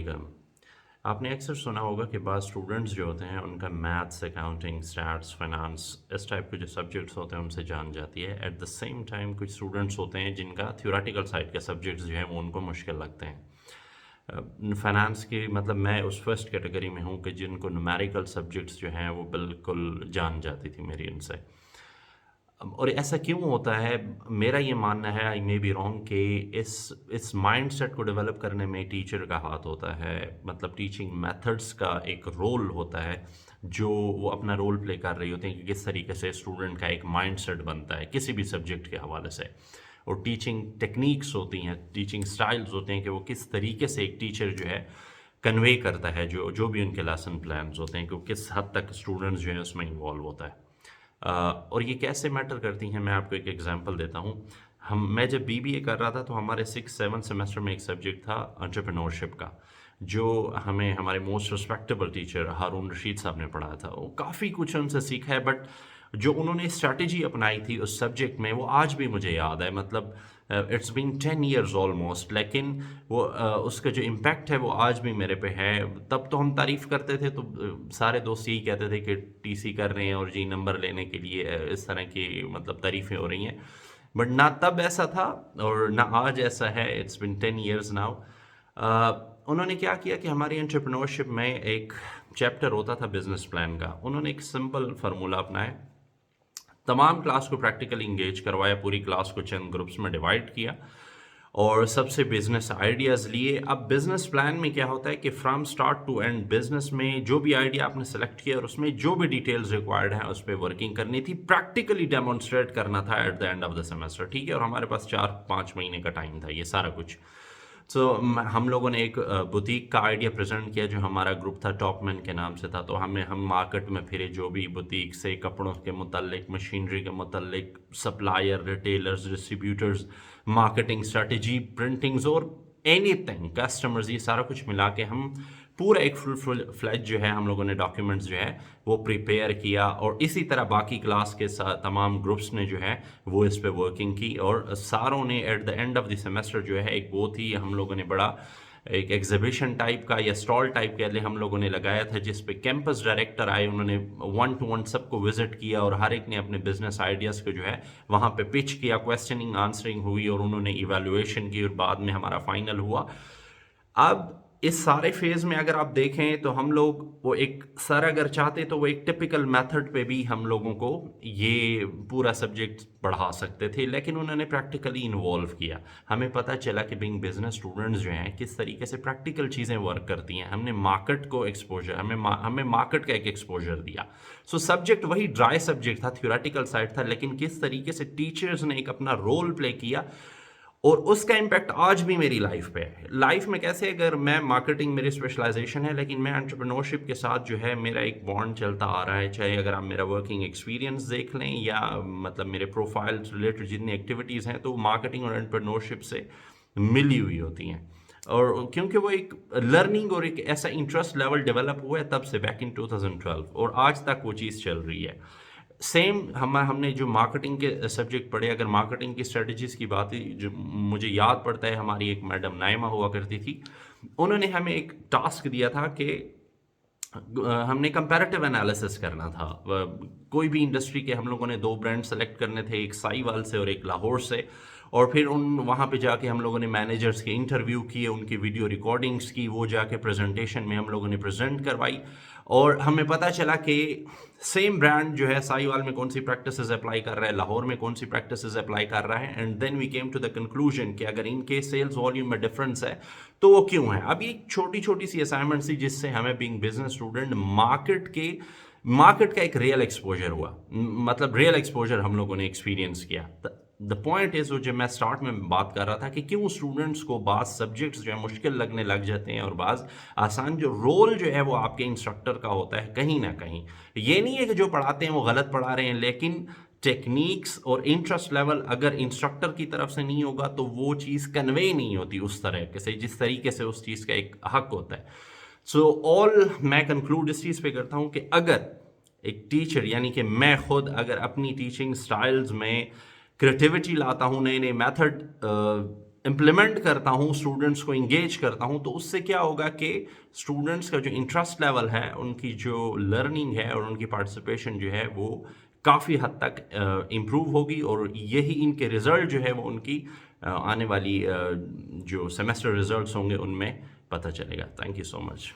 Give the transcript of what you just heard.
علیکم. آپ نے اکثر سنا ہوگا کہ بعض اسٹوڈنٹس جو ہوتے ہیں ان کا میتھس، اکاؤنٹنگ، اسٹیٹس، فائنانس اس ٹائپ کے جو سبجیکٹس ہوتے ہیں ان سے جان جاتی ہے. ایٹ دا سیم ٹائم کچھ اسٹوڈنٹس ہوتے ہیں جن کا تھیوریٹیکل سائڈ کے سبجیکٹس جو ہیں وہ ان کو مشکل لگتے ہیں. فائنانس کی مطلب میں اس فرسٹ کیٹیگری میں ہوں کہ جن کو نومیریکل سبجیکٹس جو ہیں وہ بالکل جان جاتی تھی میری ان سے. اور ایسا کیوں ہوتا ہے؟ میرا یہ ماننا ہے، آئی مے بی رانگ، کہ اس مائنڈ سیٹ کو ڈیولپ کرنے میں ٹیچر کا ہاتھ ہوتا ہے. مطلب ٹیچنگ میتھڈس کا ایک رول ہوتا ہے جو وہ اپنا رول پلے کر رہی ہوتے ہیں کہ کس طریقے سے اسٹوڈنٹ کا ایک مائنڈ سیٹ بنتا ہے کسی بھی سبجیکٹ کے حوالے سے. اور ٹیچنگ ٹیکنیکس ہوتی ہیں، ٹیچنگ سٹائلز ہوتے ہیں کہ وہ کس طریقے سے ایک ٹیچر جو ہے کنوے کرتا ہے جو بھی ان کے لیسن پلانز ہوتے ہیں کہ وہ کس حد تک اسٹوڈنٹس جو ہیں اس میں انوالو ہوتا ہے. اور یہ کیسے میٹر کرتی ہیں، میں آپ کو ایک ایگزامپل دیتا ہوں. میں جب BBA کر رہا تھا تو ہمارے 6-7 سیمسٹر میں ایک سبجیکٹ تھا انٹرپرینورشپ کا، جو ہمیں ہمارے most respectable teacher Haroon Rashid Sahab نے پڑھایا تھا. وہ کافی کچھ ان سے سیکھا ہے، بٹ جو انہوں نے اسٹریٹجی اپنائی تھی اس سبجیکٹ میں وہ آج بھی مجھے یاد ہے. مطلب اٹس بین 10 ایئرز آلموسٹ، لیکن وہ اس کا جو امپیکٹ ہے وہ آج بھی میرے پہ ہے. تب تو ہم تعریف کرتے تھے تو سارے دوست یہی کہتے تھے کہ TC کر رہے ہیں اور جی نمبر لینے کے لیے اس طرح کی مطلب تعریفیں ہو رہی ہیں. بٹ نہ تب ایسا تھا اور نہ آج ایسا ہے. It's been 10 years now. انہوں نے کیا کیا کہ ہماری انٹرپرینورشپ میں ایک چیپٹر ہوتا تھا بزنس پلان کا. انہوں نے ایک سمپل فارمولا اپنایا، تمام کلاس کو پریکٹیکلی انگیج کروایا، پوری کلاس کو چند گروپس میں ڈیوائڈ کیا اور سب سے بزنس آئیڈیاز لیے. اب بزنس پلان میں کیا ہوتا ہے کہ from start to end business میں جو بھی آئیڈیا آپ نے سلیکٹ کیا اور اس میں جو بھی ڈیٹیلز ریکوائرڈ ہیں اس پہ ورکنگ کرنی تھی، پریکٹیکلی ڈیمونسٹریٹ کرنا تھا at the end of the semester. ٹھیک ہے، اور ہمارے پاس 4-5 مہینے کا ٹائم تھا یہ سارا کچھ. سو ہم لوگوں نے ایک بوتیک کا آئیڈیا پریزنٹ کیا جو ہمارا گروپ تھا ٹاپ مین کے نام سے تھا. تو ہم مارکیٹ میں پھرے، جو بھی بوتیک سے کپڑوں کے متعلق، مشینری کے متعلق، supplier, retailers, distributors, marketing strategy, printings اور اینی تھنگ کسٹمرز، یہ سارا کچھ ملا کے ہم پورا ایک فل فلیج جو ہے ہم لوگوں نے ڈاکیومنٹس جو ہے وہ پریپیئر کیا. اور اسی طرح باقی کلاس کے ساتھ تمام گروپس نے جو ہے وہ اس پہ ورکنگ کی اور ساروں نے at the end of the semester جو ہے ایک وہ تھی، ہم لوگوں نے بڑا ایک ایگزیبیشن ٹائپ کا یا اسٹال ٹائپ کے لیے ہم لوگوں نے لگایا تھا، جس پہ کیمپس ڈائریکٹر آئے. انہوں نے 1 to 1 سب کو وزٹ کیا اور ہر ایک نے اپنے بزنس آئیڈیاز کو جو ہے وہاں پہ پچ کیا. کویسچننگ آنسرنگ ہوئی اور انہوں نے ایویلویشن کی اور بعد میں ہمارا فائنل ہوا. اب اس سارے فیز میں اگر آپ دیکھیں تو ہم لوگ وہ ایک سر اگر چاہتے تو وہ ایک ٹپیکل میتھڈ پہ بھی ہم لوگوں کو یہ پورا سبجیکٹ پڑھا سکتے تھے، لیکن انہوں نے پریکٹیکلی انوالو کیا. ہمیں پتہ چلا کہ بینگ بزنس اسٹوڈنٹس جو ہیں کس طریقے سے پریکٹیکل چیزیں ورک کرتی ہیں. ہم نے مارکیٹ کو ایکسپوجر، ہمیں مارکیٹ کا ایک ایکسپوجر دیا. سو سبجیکٹ وہی ڈرائی سبجیکٹ تھا، تھیوریٹیکل سائڈ تھا، لیکن کس طریقے سے ٹیچرز نے ایک اپنا رول پلے کیا اور اس کا امپیکٹ آج بھی میری لائف پہ ہے. لائف میں کیسے؟ اگر میں مارکیٹنگ میری اسپیشلائزیشن ہے، لیکن میں انٹرپرینورشپ کے ساتھ جو ہے میرا ایک بانڈ چلتا آ رہا ہے. چاہے اگر آپ میرا ورکنگ ایکسپیرینس دیکھ لیں یا مطلب میرے پروفائل ریلیٹڈ جتنی ایکٹیویٹیز ہیں تو مارکیٹنگ اور انٹرپرینورشپ سے ملی ہوئی ہوتی ہیں. اور کیونکہ وہ ایک لرننگ اور ایک ایسا انٹرسٹ لیول ڈیولپ ہوا ہے تب سے بیک ان 2012 اور آج تک وہ چیز چل رہی ہے. سیم ہم نے جو مارکیٹنگ کے سبجیکٹ پڑھے، اگر مارکیٹنگ کی اسٹریٹجیز کی بات جو مجھے یاد پڑتا ہے، ہماری ایک میڈم نائمہ ہوا کرتی تھی، انہوں نے ہمیں ایک ٹاسک دیا تھا کہ ہم نے کمپیریٹیو انالیسس کرنا تھا. کوئی بھی انڈسٹری کے ہم لوگوں نے 2 برانڈ سلیکٹ کرنے تھے، ایک سائیوال سے اور ایک لاہور سے. اور پھر وہاں پہ جا کے ہم لوگوں نے مینیجرز کے انٹرویو کیے، ان کی ویڈیو ریکارڈنگز کی، وہ جا کے پریزنٹیشن میں ہم لوگوں نے پریزنٹ کروائی. اور ہمیں پتہ چلا کہ سیم برانڈ جو ہے سائیوال میں کون سی پریکٹسز اپلائی کر رہا ہے، لاہور میں کون سی پریکٹسز اپلائی کر رہا ہے. And then we came to the conclusion کہ اگر ان کے سیلز والیوم میں ڈفرینس ہے تو وہ کیوں ہے. اب یہ چھوٹی چھوٹی سی اسائنمنٹس تھی جس سے ہمیں بینگ بزنس اسٹوڈنٹ مارکیٹ کا ایک ریئل ایکسپوجر ہوا. مطلب ریئل ایکسپوجر ہم لوگوں نے ایکسپیرینس کیا. دا پوائنٹ از، جو میں اسٹارٹ میں بات کر رہا تھا کہ کیوں اسٹوڈنٹس کو بعض سبجیکٹس جو ہے مشکل لگنے لگ جاتے ہیں اور بعض آسان. جو رول جو ہے وہ آپ کے انسٹرکٹر کا ہوتا ہے کہیں نہ کہیں. یہ نہیں ہے کہ جو پڑھاتے ہیں وہ غلط پڑھا رہے ہیں، لیکن ٹیکنیکس اور انٹرسٹ لیول اگر انسٹرکٹر کی طرف سے نہیں ہوگا تو وہ چیز کنوے نہیں ہوتی اس طرح سے جس طریقے سے اس چیز کا ایک حق ہوتا ہے. سو میں کنکلوڈ اس چیز پہ کرتا ہوں کہ اگر ایک ٹیچر، یعنی کہ میں خود اگر اپنی ٹیچنگ سٹائلز میں کریٹیوٹی لاتا ہوں، نئے نئے میتھڈ امپلیمنٹ کرتا ہوں، اسٹوڈنٹس کو انگیج کرتا ہوں، تو اس سے کیا ہوگا کہ اسٹوڈنٹس کا جو انٹرسٹ لیول ہے، ان کی جو لرننگ ہے اور ان کی پارٹیسپیشن جو ہے وہ کافی حد تک امپروو ہوگی، اور یہی ان کے رزلٹ جو ہے وہ ان کی آنے والی جو سیمسٹر رزلٹس ہوں گے ان میں پتہ چلے گا. Thank you so much.